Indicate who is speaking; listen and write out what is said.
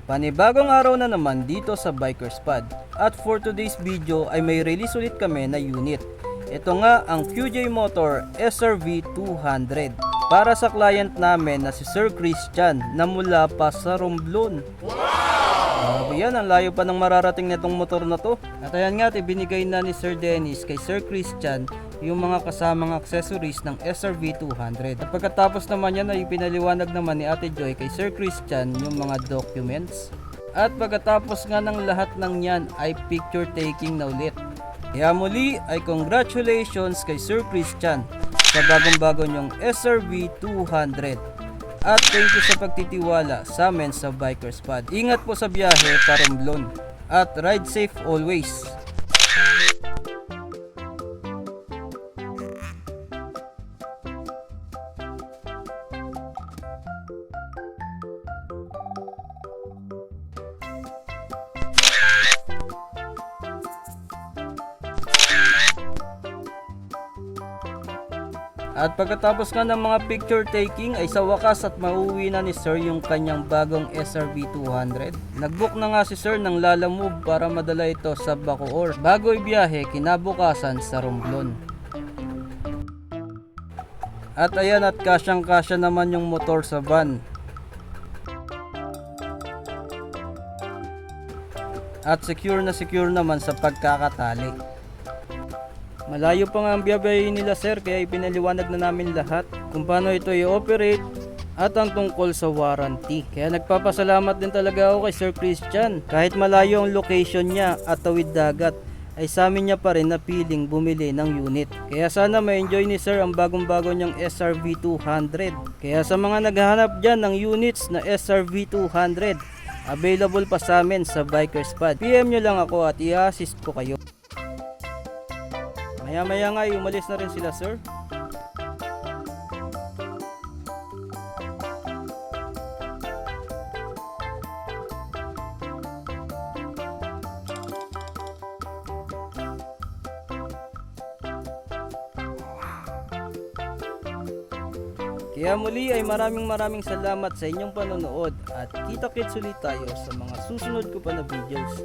Speaker 1: Panibagong araw na naman dito sa Bikers Pod. At for today's video ay may release ulit kami na unit. Ito nga ang QJ Motor SRV 200 para sa client namin na si Sir Christian na mula pa sa Romblon. Grabe yan, ang layo pa ng mararating nitong motor na to. At ayan nga, ibinigay na ni Sir Dennis kay Sir Christian yung mga kasamang accessories ng SRV 200. At pagkatapos naman yan ay pinaliwanag naman ni Ate Joy kay Sir Christian yung mga documents. At pagkatapos nga ng lahat ng yan ay picture taking na ulit. Kaya muli ay congratulations kay Sir Christian sa bagong-bago niyong SRV 200. At thank you sa pagtitiwala sa amin sa Bikers Pod. Ingat po sa biyahe pa Romblon. At ride safe always. At pagkatapos nga ng mga picture taking ay sa wakas at mauwi na ni Sir yung kanyang bagong SRV 200. Nagbook na nga si Sir ng Lalamove para madala ito sa Bacoor bago ibiyahe kinabukasan sa Romblon. At ayan, at kasyang kasya naman yung motor sa van. At secure na secure naman sa pagkakatali. Malayo pa nga ang biyahe nila Sir, kaya ipinaliwanag na namin lahat kung paano ito i-operate at ang tungkol sa warranty. Kaya nagpapasalamat din talaga ako kay Sir Christian. Kahit malayo ang location niya at tawid dagat, ay sa amin niya pa rin napiling bumili ng unit. Kaya sana ma-enjoy ni Sir ang bagong-bago niyang SRV 200. Kaya sa mga naghahanap dyan ng units na SRV 200, available pa sa amin sa Bikers Pod. PM nyo lang ako at i-assist ko kayo. Maya-maya nga umalis na rin sila Sir. Kaya muli ay maraming salamat sa inyong panonood at kita-kits ulit tayo sa mga susunod ko pa na videos.